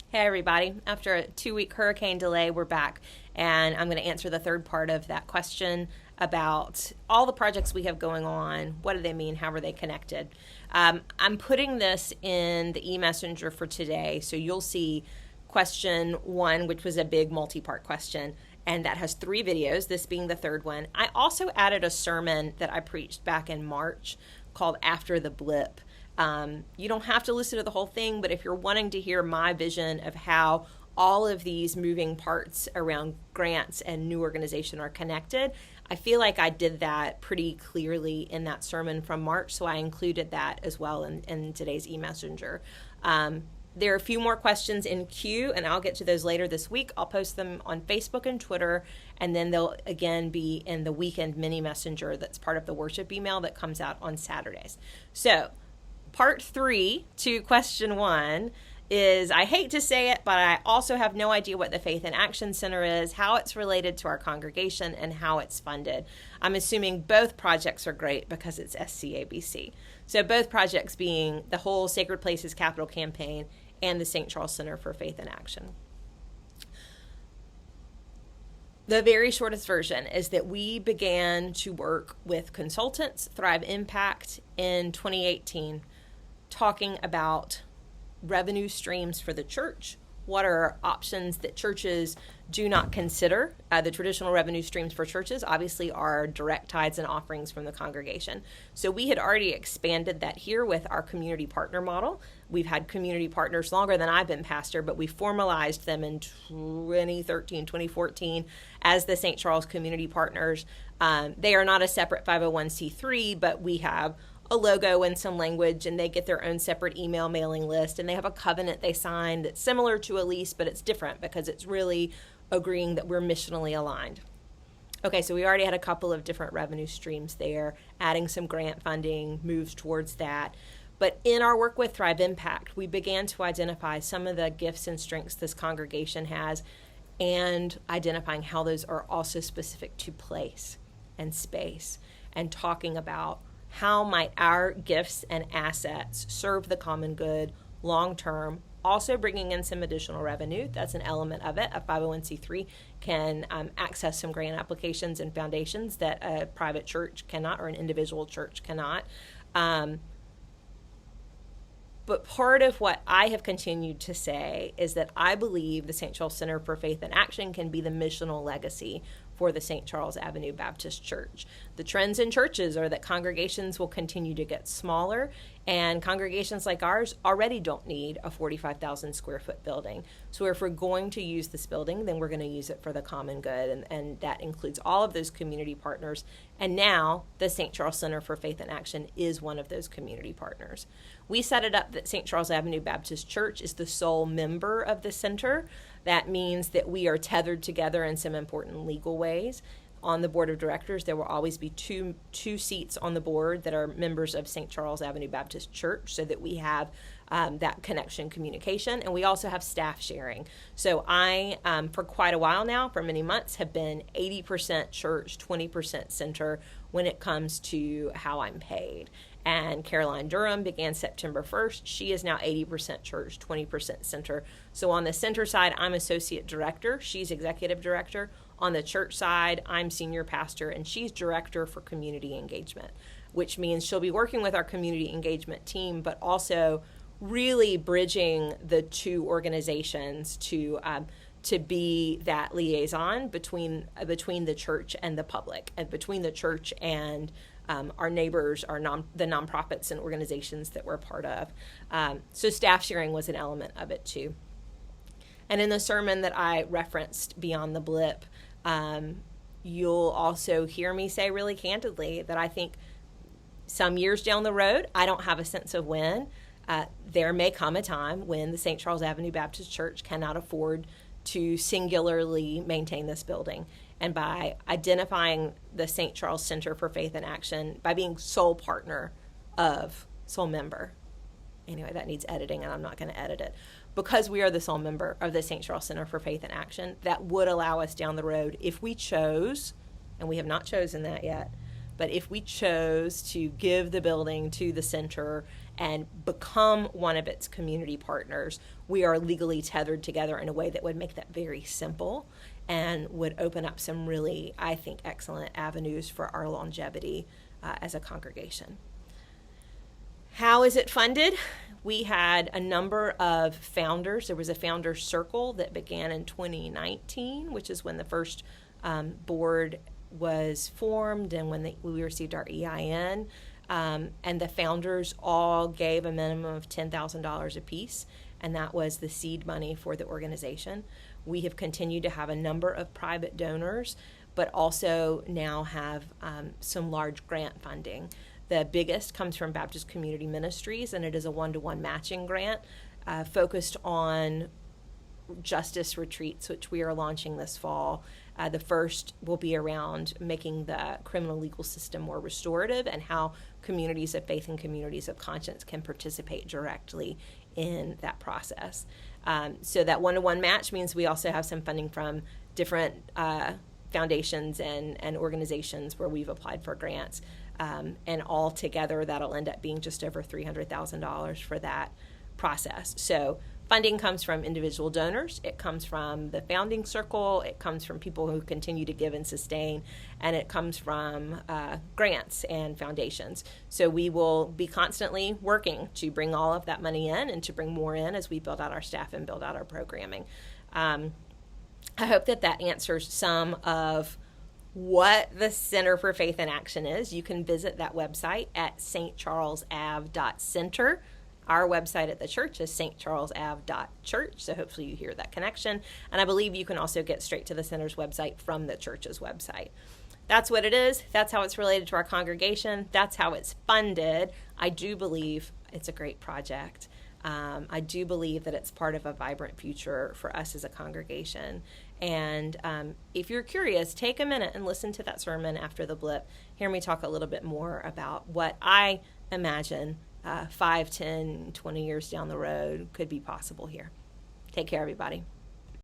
Hey everybody, after a 2-week hurricane delay, we're back, and I'm going to answer the third part of that question about all the projects we have going on. What do they mean? How are they connected? I'm putting this in the e-messenger for today, so you'll see question 1, which was a big multi-part question, and that has 3 videos, this being the third one. I also added a sermon that I preached back in March called After the Blip. You don't have to listen to the whole thing, but if you're wanting to hear my vision of how all of these moving parts around grants and new organization are connected, I feel like I did that pretty clearly in that sermon from March, so I included that as well in today's e-messenger. There are a few more questions in queue, and I'll get to those later this week. I'll post them on Facebook and Twitter, and then they'll again be in the weekend mini messenger that's part of the worship email that comes out on Saturdays. So, part 3 to question 1 is, I hate to say it, but I also have no idea what the Faith in Action Center is, how it's related to our congregation, and how it's funded. I'm assuming both projects are great because it's SCABC. So both projects being the whole Sacred Places Capital Campaign and the St. Charles Center for Faith in Action. The very shortest version is that we began to work with consultants, Thrive Impact, in 2018, talking about revenue streams for the church. What are options that churches do not consider? The traditional revenue streams for churches obviously are direct tithes and offerings from the congregation. So we had already expanded that here with our community partner model. We've had community partners longer than I've been pastor, but we formalized them in 2013, 2014 as the St. Charles Community Partners. They are not a separate 501c3, but we have a logo and some language, and they get their own separate email mailing list, and they have a covenant they sign that's similar to a lease, but it's different because it's really agreeing that we're missionally aligned. Okay, so we already had a couple of different revenue streams there, adding some grant funding, moves towards that. But in our work with Thrive Impact, we began to identify some of the gifts and strengths this congregation has, and identifying how those are also specific to place and space, and talking about how might our gifts and assets serve the common good long term, also bringing in some additional revenue. That's an element of it. A 501c3 can access some grant applications and foundations that a private church cannot, or an individual church cannot. But part of what I have continued to say is that I believe the St. Charles Center for Faith in Action can be the missional legacy for the St. Charles Avenue Baptist Church. The trends in churches are that congregations will continue to get smaller, and congregations like ours already don't need a 45,000 square foot building. So if we're going to use this building, then we're going to use it for the common good, and that includes all of those community partners. And now the St. Charles Center for Faith in Action is one of those community partners. We set it up that St. Charles Avenue Baptist Church is the sole member of the center. That means that we are tethered together in some important legal ways. On the board of directors, there will always be two seats on the board that are members of St. Charles Avenue Baptist Church, so that we have that connection communication, and we also have staff sharing. So I, for quite a while now, for many months, have been 80% church, 20% center when it comes to how I'm paid. And Caroline Durham began September 1st. She is now 80% church, 20% center. So on the center side, I'm associate director. She's executive director. On the church side, I'm senior pastor, and she's director for community engagement, which means she'll be working with our community engagement team, but also really bridging the two organizations to be that liaison between the church and the public, and between the church and our neighbors, the nonprofits and organizations that we're part of. So staff sharing was an element of it too. And in the sermon that I referenced, Beyond the Blip, you'll also hear me say really candidly that I think some years down the road, I don't have a sense of when, there may come a time when the St. Charles Avenue Baptist Church cannot afford to singularly maintain this building. And by identifying the St. Charles Center for Faith in Action, by being sole partner of, sole member, anyway, that needs editing and I'm not going to edit it, because we are the sole member of the St. Charles Center for Faith in Action, that would allow us down the road, if we chose, and we have not chosen that yet, But if we chose to give the building to the center and become one of its community partners, we are legally tethered together in a way that would make that very simple and would open up some really, I think, excellent avenues for our longevity as a congregation. How is it funded? We had a number of founders. There was a founder circle that began in 2019, which is when the first board was formed and when we received our EIN. And the founders all gave a minimum of $10,000 apiece, and that was the seed money for the organization. We have continued to have a number of private donors, but also now have some large grant funding. The biggest comes from Baptist Community Ministries, and it is a 1-to-1 matching grant focused on justice retreats, which we are launching this fall. The first will be around making the criminal legal system more restorative and how communities of faith and communities of conscience can participate directly in that process. So that 1-to-1 match means we also have some funding from different foundations and organizations where we've applied for grants. And all together, that'll end up being just over $300,000 for that process. So funding comes from individual donors, it comes from the founding circle, it comes from people who continue to give and sustain, and it comes from grants and foundations. So we will be constantly working to bring all of that money in and to bring more in as we build out our staff and build out our programming. I hope that answers some of what the Center for Faith in Action is. You can visit that website at stcharlesav.center. Our website at the church is stcharlesav.church, so hopefully you hear that connection. And I believe you can also get straight to the center's website from the church's website. That's what it is. That's how it's related to our congregation. That's how it's funded. I do believe it's a great project. I do believe that it's part of a vibrant future for us as a congregation. And if you're curious, take a minute and listen to that sermon after the blip. Hear me talk a little bit more about what I imagine 5, 10, 20 years down the road could be possible here. Take care, everybody.